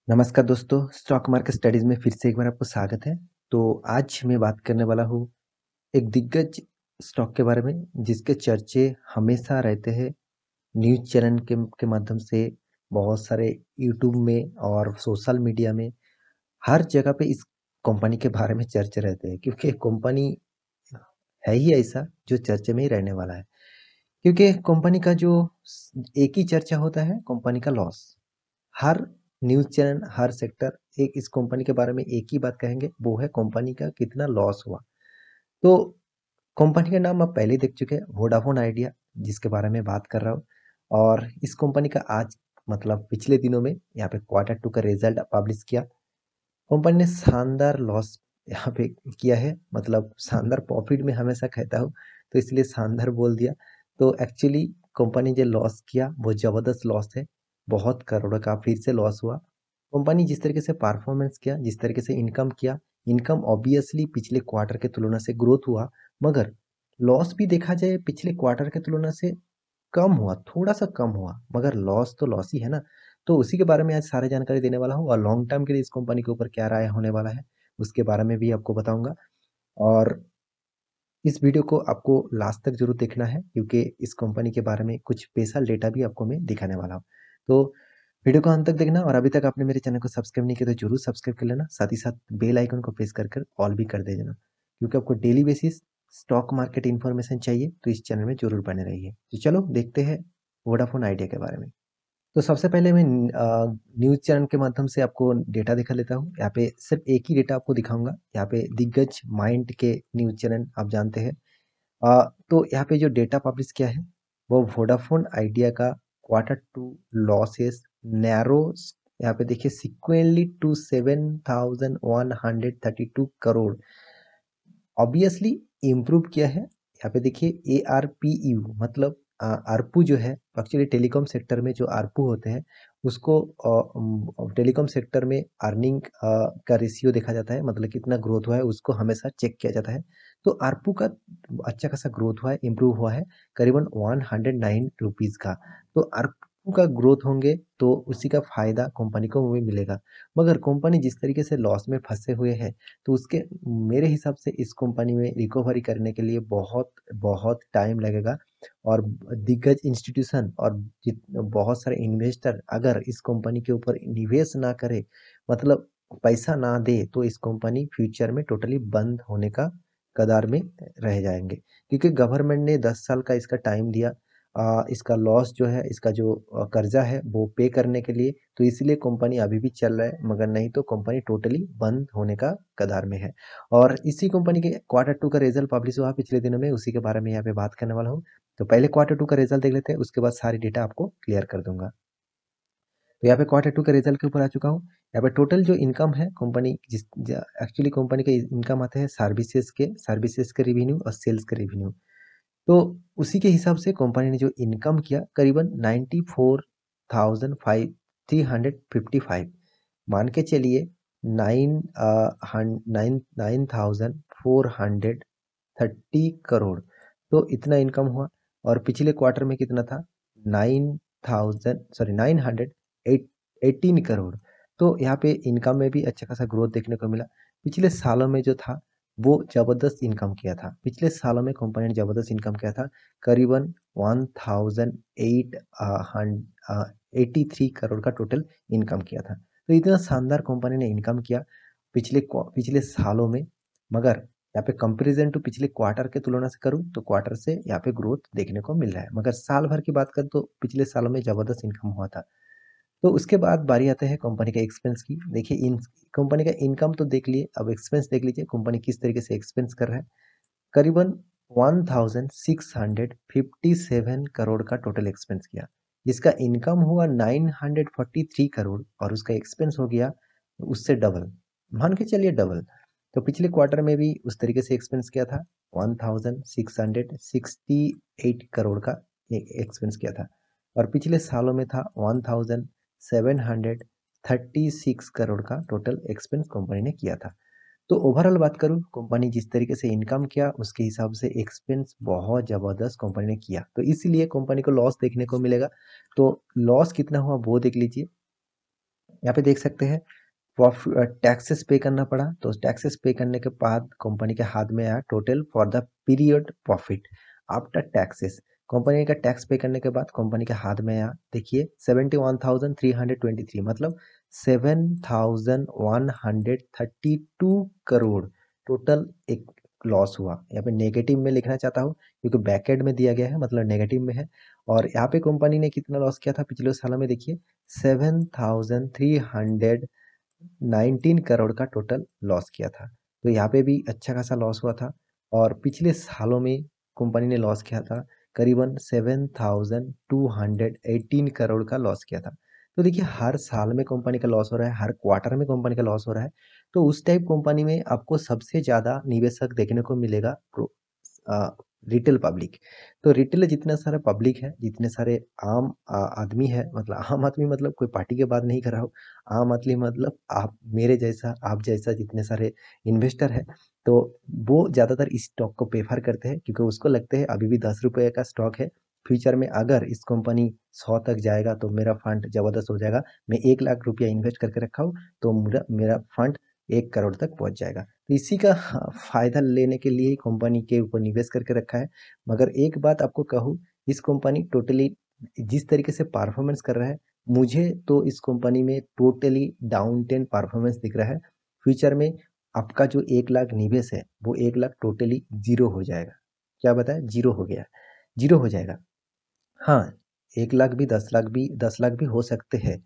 नमस्कार दोस्तों, stock market studies में फिर से एक बार आपको स्वागत है। तो आज मैं बात करने वाला हूँ एक दिग्गज स्टॉक के बारे में जिसके चर्चे हमेशा रहते हैं न्यूज़ चैनल के माध्यम से, बहुत सारे यूट्यूब में और सोशल मीडिया में, हर जगह पे इस कंपनी के बारे में चर्चे रहते हैं क्योंकि कंपनी है ही ऐसा जो चर्चे में ही रहने वाला है। क्योंकि कंपनी का जो एक ही चर्चा होता है, कंपनी का लॉस। हर न्यूज़ चैनल, हर सेक्टर एक इस कंपनी के बारे में एक ही बात कहेंगे, वो है कंपनी का कितना लॉस हुआ। तो कंपनी का नाम आप पहले ही देख चुके हैं, वोडाफोन आइडिया, जिसके बारे में बात कर रहा हूँ। और इस कंपनी का आज मतलब पिछले दिनों में यहाँ पे क्वार्टर टू का रिजल्ट पब्लिश किया। कंपनी ने शानदार लॉस यहाँ पे किया है, मतलब शानदार प्रॉफिट में हमेशा कहता हूँ, तो इसलिए शानदार बोल दिया। तो एक्चुअली कंपनी जो लॉस किया वो जबरदस्त लॉस है, बहुत करोड़ों का फिर से लॉस हुआ। कंपनी जिस तरीके से परफॉर्मेंस किया, जिस तरीके से इनकम किया, इनकम ऑब्वियसली पिछले क्वार्टर के तुलना से ग्रोथ हुआ, मगर लॉस भी देखा जाए पिछले क्वार्टर के तुलना से कम हुआ, थोड़ा-सा कम हुआ, मगर लॉस तो लॉस ही है ना। तो उसी के बारे में आज सारी जानकारी देने वाला हूँ और लॉन्ग टर्म के लिए इस कंपनी के ऊपर क्या राय होने वाला है, उसके बारे में भी आपको बताऊँगा। और इस वीडियो को आपको लास्ट तक ज़रूर देखना है क्योंकि इस कंपनी के बारे में कुछ स्पेशल डेटा भी आपको मैं दिखाने वाला हूँ। तो वीडियो को अंत तक देखना और अभी तक आपने मेरे चैनल को सब्सक्राइब नहीं किया तो ज़रूर सब्सक्राइब कर लेना, साथ ही साथ बेल आइकन को प्रेस कर ऑल भी कर दे देना, क्योंकि आपको daily basis stock market information चाहिए तो इस चैनल में ज़रूर बने रहिए। तो चलो देखते हैं वोडाफोन आइडिया के बारे में। तो सबसे पहले मैं न्यूज़ चैनल के माध्यम से आपको डेटा दिखा लेता हूँ। यहाँ पे सिर्फ एक ही डेटा आपको दिखाऊंगा। यहाँ पे दिग्गज माइंड के न्यूज़ चैनल आप जानते हैं। तो यहाँ पे जो डेटा पब्लिश किया है वो वोडाफोन आइडिया का क्वार्टर टू लॉसेस नैरो, यहाँ पे देखिए सिक्वेंटली टू 7,132 करोड़, ऑब्वियसली इम्प्रूव किया है। यहाँ पे देखिए ARPU मतलब आरपू जो है, एक्चुअली टेलीकॉम सेक्टर में जो आरपू होते हैं उसको टेलीकॉम सेक्टर में अर्निंग का रेशियो देखा जाता है, मतलब कितना ग्रोथ हुआ है उसको हमेशा चेक किया जाता है। तो आरपू का अच्छा खासा ग्रोथ हुआ है, इम्प्रूव हुआ है करीबन 109 रुपीज़ का। तो आरपू का ग्रोथ होंगे तो उसी का फायदा कंपनी को भी मिलेगा। मगर कंपनी जिस तरीके से लॉस में फंसे हुए हैं, तो उसके मेरे हिसाब से इस कंपनी में रिकवरी करने के लिए बहुत बहुत टाइम लगेगा। और दिग्गज इंस्टीट्यूशन और बहुत सारे इन्वेस्टर अगर इस कंपनी के ऊपर निवेश ना करे, मतलब पैसा ना दे, तो इस कंपनी फ्यूचर में टोटली बंद होने का कगार में रह जाएंगे, क्योंकि गवर्नमेंट ने 10 साल का इसका टाइम दिया इसका लॉस जो है, इसका जो कर्जा है वो पे करने के लिए। तो इसलिए कंपनी अभी भी चल रहा है, मगर नहीं तो कंपनी टोटली बंद होने का कगार में है। और इसी कंपनी के क्वार्टर टू का रिजल्ट पब्लिश हुआ पिछले दिनों में, उसी के बारे में यहाँ पे बात करने वाला हूँ। तो पहले क्वार्टर टू का रिजल्ट देख लेते हैं, उसके बाद सारी डेटा आपको क्लियर कर दूंगा। तो यहाँ पे क्वार्टर टू के रिजल्ट के ऊपर आ चुका हूँ। यहाँ पे टोटल जो इनकम है कंपनी जिस एक्चुअली कंपनी का इनकम आते हैं सर्विसेज के रेवेन्यू और सेल्स के रेवेन्यू। तो उसी के हिसाब से कंपनी ने जो इनकम किया करीबन 94,355, मान के चलिए 9,430 करोड़। तो इतना इनकम हुआ। और पिछले क्वार्टर में कितना था? 918 करोड़। तो यहाँ पे इनकम में भी अच्छा खासा ग्रोथ देखने को मिला। पिछले सालों में जो था वो जबरदस्त इनकम किया था, पिछले सालों में कंपनी ने जबरदस्त इनकम किया था, करीबन 1,883 करोड़ का टोटल इनकम किया था। तो इतना शानदार कंपनी ने इनकम किया पिछले सालों में। मगर यहाँ पे कंपैरिजन टू पिछले क्वार्टर के तुलना से करूँ तो क्वार्टर से यहाँ पे ग्रोथ देखने को मिल रहा है, मगर साल भर की बात करें तो पिछले सालों में जबरदस्त इनकम हुआ था। तो उसके बाद बारी आते हैं कंपनी का एक्सपेंस की। देखिए इन कंपनी का इनकम तो देख लिए, अब एक्सपेंस देख लीजिए कंपनी किस तरीके से एक्सपेंस कर रहा है। करीबन 1657 करोड़ का टोटल एक्सपेंस किया, जिसका इनकम हुआ 943 करोड़ और उसका एक्सपेंस हो गया उससे डबल, मान के चलिए डबल। तो पिछले क्वार्टर में भी उस तरीके से एक्सपेंस किया था, 1668 करोड़ का एक्सपेंस किया था। और पिछले सालों में था 1736 करोड़ का टोटल एक्सपेंस कंपनी ने किया था। तो ओवरऑल बात करूँ, कंपनी जिस तरीके से इनकम किया उसके हिसाब से एक्सपेंस बहुत ज़बरदस्त कंपनी ने किया, तो इसीलिए कंपनी को लॉस देखने को मिलेगा। तो लॉस कितना हुआ वो देख लीजिए। यहाँ पे देख सकते हैं टैक्सेस पे करना पड़ा, तो टैक्सेस पे करने के बाद कंपनी के हाथ में आया total for the period profit after taxes. Company का टैक्स पे करने के बाद कंपनी के हाथ में आया, देखिए 71,323, मतलब 7,132 करोड़ टोटल एक लॉस हुआ। यहाँ पे नेगेटिव में लिखना चाहता हूँ क्योंकि बैकएंड में दिया गया है, मतलब नेगेटिव में है। और यहाँ पे कंपनी ने कितना लॉस किया था पिछले सालों में, देखिए 7,319 करोड़ का टोटल लॉस किया था। तो यहाँ पे भी अच्छा खासा लॉस हुआ था। और पिछले सालों में कंपनी ने लॉस किया था करीबन 7,218 करोड़ का लॉस किया था। तो देखिए हर साल में कंपनी का लॉस हो रहा है, हर क्वार्टर में कंपनी का लॉस हो रहा है। तो उस टाइप कंपनी में आपको सबसे ज़्यादा निवेशक देखने को मिलेगा रिटेल पब्लिक। तो रिटेल जितना सारा पब्लिक है, जितने सारे आम आदमी है, मतलब आम आदमी मतलब कोई पार्टी की बात नहीं कर रहा हूँ, आम आदमी मतलब आप मेरे जैसा, आप जैसा, जितने सारे इन्वेस्टर है, तो वो ज़्यादातर इस स्टॉक को प्रेफर करते हैं क्योंकि उसको लगते हैं अभी भी 10 रुपये का स्टॉक है, फ्यूचर में अगर इस कंपनी 100 तक जाएगा तो मेरा फंड ज़बरदस्त हो जाएगा। मैं 1 लाख रुपया इन्वेस्ट करके रखा हूँ तो मेरा मेरा फंड 1 करोड़ तक पहुँच जाएगा। तो इसी का फायदा लेने के लिए ही कंपनी के ऊपर निवेश करके रखा है। मगर एक बात आपको कहूँ, इस कंपनी टोटली जिस तरीके से परफॉर्मेंस कर रहा है, मुझे तो इस कंपनी में टोटली डाउन टेन परफॉर्मेंस दिख रहा है। फ्यूचर में आपका जो 1 लाख निवेश है वो 1 लाख टोटली जीरो हो जाएगा। क्या बताया, जीरो हो गया, जीरो हो जाएगा। हाँ, 1 लाख भी 10 लाख भी 10 लाख भी हो सकते हैं,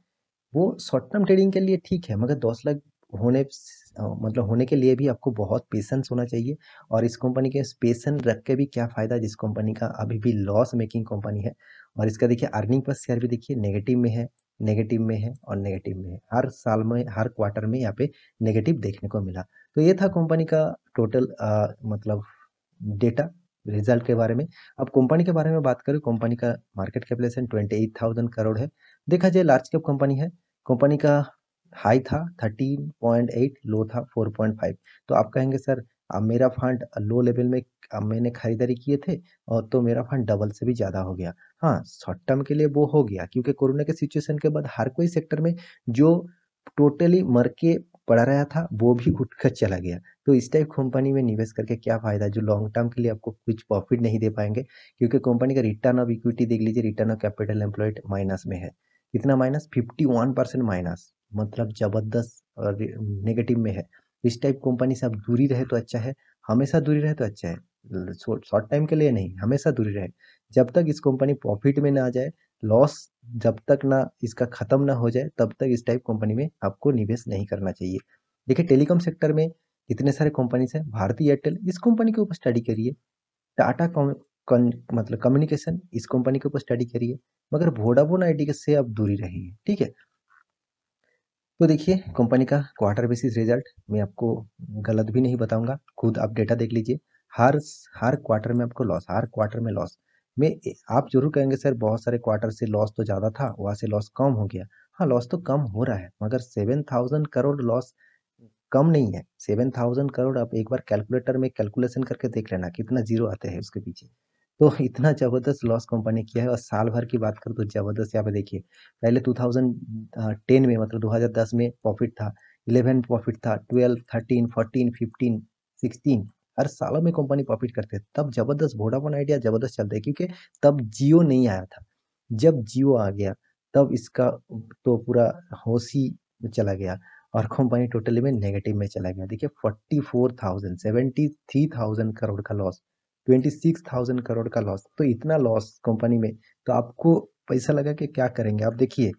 वो शॉर्ट टर्म ट्रेडिंग के लिए ठीक है, मगर 10 लाख मतलब होने के लिए भी आपको बहुत पेशेंस होना चाहिए। और इस कंपनी के पेशेंस रख के भी क्या फ़ायदा, जिस कंपनी का अभी भी लॉस मेकिंग कंपनी है। और इसका देखिए अर्निंग पर शेयर भी देखिए नेगेटिव में है, नेगेटिव में है और नेगेटिव में है, हर साल में हर क्वार्टर में यहाँ पे नेगेटिव देखने को मिला। तो ये था कंपनी का टोटल मतलब डेटा रिजल्ट के बारे में। अब कंपनी के बारे में बात करें, कंपनी का मार्केट कैपिटलाइजेशन 28,000 करोड़ है। देखा जाए लार्ज कैप कंपनी है, कंपनी का हाई था 13.8, लो था 4.5। तो आप कहेंगे सर अब मेरा फंड लो लेवल में मैंने खरीदारी किए थे और तो मेरा फंड डबल से भी ज़्यादा हो गया। हाँ, शॉर्ट टर्म के लिए वो हो गया क्योंकि कोरोना के सिचुएशन के बाद हर कोई सेक्टर में जो टोटली मर के पड़ा रहा था वो भी उठकर चला गया। तो इस टाइप कंपनी में निवेश करके क्या फ़ायदा जो लॉन्ग टर्म के लिए आपको कुछ प्रॉफिट नहीं दे पाएंगे, क्योंकि कंपनी का रिटर्न ऑफ इक्विटी देख लीजिए, return of capital employed minus में है। कितना माइनस, 51% माइनस, मतलब जबरदस्त और नेगेटिव में है। इस टाइप कंपनी से आप दूरी रहे तो अच्छा है, हमेशा दूरी रहे तो अच्छा है। शॉर्ट टाइम के लिए नहीं, हमेशा दूरी रहे। जब तक इस कंपनी प्रॉफिट में ना आ जाए, लॉस जब तक ना इसका खत्म ना हो जाए, तब तक इस टाइप कंपनी में आपको निवेश नहीं करना चाहिए। देखिए टेलीकॉम सेक्टर में इतने सारे कंपनीज हैं, भारती एयरटेल, इस कंपनी के ऊपर स्टडी करिए। टाटा मतलब कम्युनिकेशन, इस कंपनी के ऊपर स्टडी करिए। मगर वोडाफोन आइडिया से आप दूरी रहिए, ठीक है। तो देखिए कंपनी का क्वार्टर बेसिस रिजल्ट मैं आपको गलत भी नहीं बताऊंगा, खुद आप डेटा देख लीजिए। हर हर क्वार्टर में आपको लॉस, हर क्वार्टर में लॉस। मैं आप जरूर कहेंगे सर बहुत सारे क्वार्टर से लॉस तो ज़्यादा था, वहाँ से लॉस कम हो गया। हाँ, लॉस तो कम हो रहा है, मगर 7,000 करोड़ लॉस कम नहीं है। 7,000 करोड़ आप एक बार कैलकुलेटर में कैलकुलेशन करके देख लेना कितना जीरो आते हैं उसके पीछे। तो इतना जबरदस्त लॉस कंपनी किया है। और साल भर की बात करूँ तो जबरदस्त, यहाँ पे देखिए पहले 2010 में, मतलब 2010 में प्रॉफिट था, 11 प्रॉफिट था, 12, 13, 14, 15, 16, हर सालों में कंपनी प्रॉफिट करते थे। तब जबरदस्त वोडाफोन आइडिया जबरदस्त चलता है क्योंकि तब जियो नहीं आया था। जब जियो आ गया तब इसका तो पूरा होश ही चला गया और कंपनी टोटली में नेगेटिव में चला गया। देखिए 44,000, 73,000 करोड़ का लॉस, 26,000 करोड़ का लॉस। तो इतना लॉस कंपनी में, तो आपको पैसा लगा के क्या करेंगे। आप देखिए,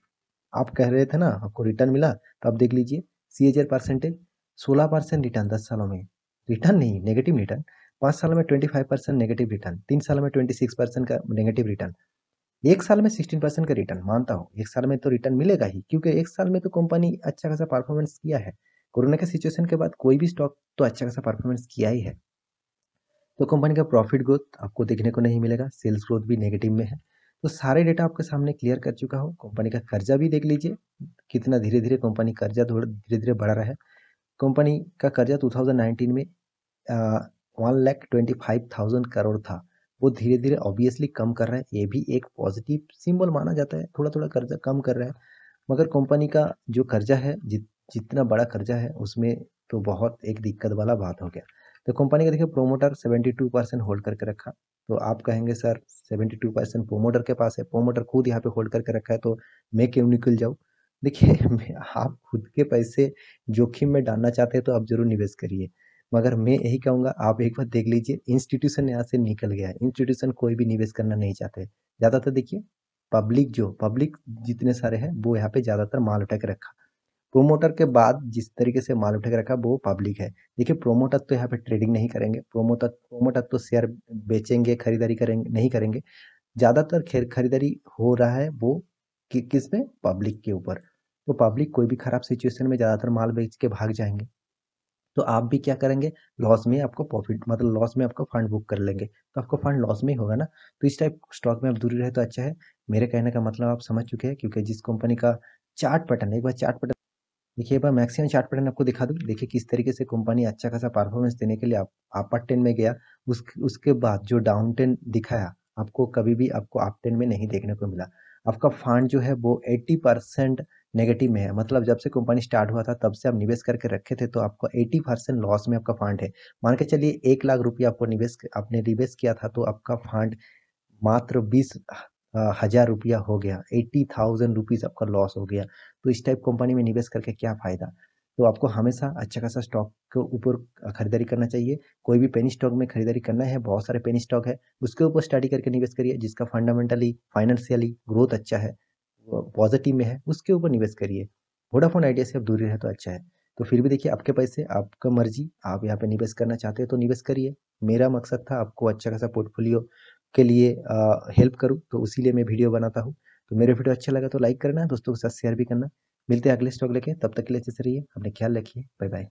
आप कह रहे थे ना आपको रिटर्न मिला, तो आप देख लीजिए CAGR परसेंटेज 16% रिटर्न 10 सालों में, रिटर्न नहीं नेगेटिव रिटर्न। 5 सालों में 25% नेगेटिव रिटर्न, 3 सालों में 26% का नेगेटिव रिटर्न, एक साल में 16% का रिटर्न। मानता हूँ एक साल में तो रिटर्न मिलेगा ही, क्योंकि एक साल में तो कंपनी अच्छा खासा परफॉर्मेंस किया है। कोरोना के सिचुएशन के बाद कोई भी स्टॉक तो अच्छा खासा परफॉर्मेंस किया ही है। तो कंपनी का प्रॉफिट ग्रोथ आपको देखने को नहीं मिलेगा, सेल्स ग्रोथ भी नेगेटिव में है। तो सारे डेटा आपके सामने क्लियर कर चुका हूँ। कंपनी का कर्जा भी देख लीजिए, कितना धीरे धीरे कंपनी कर्जा धीरे धीरे बढ़ा रहा है। कंपनी का कर्जा 2019 में 1,25,000 करोड़ था, वो धीरे धीरे ऑब्वियसली कम कर रहा है। ये भी एक पॉजिटिव सिंबल माना जाता है, थोड़ा थोड़ा कर्जा कम कर रहा है। मगर कंपनी का जो कर्जा है, जितना बड़ा कर्जा है उसमें तो बहुत एक दिक्कत वाला बात हो गया। तो कंपनी का देखिए प्रोमोटर 72% होल्ड करके रखा। तो आप कहेंगे सर 72% प्रोमोटर के पास है, प्रोमोटर खुद यहाँ पे होल्ड करके रखा है तो मैं क्यों निकल जाऊँ? देखिए आप खुद के पैसे जोखिम में डालना चाहते हैं तो आप जरूर निवेश करिए, मगर मैं यही कहूँगा आप एक बार देख लीजिए इंस्टीट्यूशन यहाँ से निकल गया है। इंस्टीट्यूशन कोई भी निवेश करना नहीं चाहते। ज़्यादातर देखिए पब्लिक जितने सारे हैं वो यहाँ पे ज़्यादातर माल उठा के रखा। प्रोमोटर के बाद जिस तरीके से माल उठा के रखा वो पब्लिक है। देखिए प्रोमोटर तो यहाँ पे ट्रेडिंग नहीं करेंगे, प्रोमोटर तो शेयर बेचेंगे, खरीदारी करेंगे नहीं करेंगे। ज़्यादातर खरीदारी हो रहा है वो किस में, पब्लिक के ऊपर। तो पब्लिक कोई भी खराब सिचुएशन में ज़्यादातर माल बेच के भाग जाएंगे। तो आप भी क्या करेंगे, लॉस में आपको प्रॉफिट मतलब लॉस में आपका फंड बुक कर लेंगे, तो आपका फंड लॉस में ही होगा ना। तो इस टाइप स्टॉक में आप दूरी रहे तो अच्छा है। मेरे कहने का मतलब आप समझ चुके हैं, क्योंकि जिस कंपनी का चार्ट पैटर्न, एक बार चार्ट पैटर्न देखिए, एक बार मैक्सिमम चार्ट पैटर्न आपको दिखा दूं। देखिए किस तरीके से कंपनी अच्छा खासा परफॉर्मेंस देने के लिए आप अपर टेन में गया, उसके बाद जो डाउन टेन दिखाया, आपको कभी भी आपको अप टेन में नहीं देखने को मिला। आपका फंड जो है वो 80% नेगेटिव में है। मतलब जब से कंपनी स्टार्ट हुआ था तब से आप निवेश करके रखे थे तो आपको 80% लॉस में आपका फंड है। मान के चलिए 1 लाख रुपया आपने निवेश किया था तो आपका फंड मात्र 20,000 रुपया हो गया, 80,000 रुपीज आपका लॉस हो गया। तो इस टाइप कंपनी में निवेश करके क्या फायदा। तो आपको हमेशा अच्छा खासा स्टॉक के ऊपर खरीदारी करना चाहिए। कोई भी पेनी स्टॉक में खरीदारी करना है, बहुत सारे पेनी स्टॉक है, उसके ऊपर स्टडी करके निवेश करिए। जिसका फंडामेंटली फाइनेंशियली ग्रोथ अच्छा है, पॉजिटिव में है, उसके ऊपर निवेश करिए। वोडाफोन आइडिया से आप दूर रहे तो अच्छा है। तो फिर भी देखिए आपके पैसे, आपका मर्जी, आप यहाँ पे निवेश करना चाहते हैं तो निवेश करिए। मेरा मकसद था आपको अच्छा खासा पोर्टफोलियो के लिए हेल्प करूँ, तो उसीलिए मैं वीडियो बनाता हूँ। तो मेरे वीडियो अच्छा लगा तो लाइक करना, दोस्तों के साथ शेयर भी करना। मिलते हैं अगले स्टॉक लेके, तब तक के लिए अच्छे से रहिए, अपने ख्याल रखिए, बाय बाय।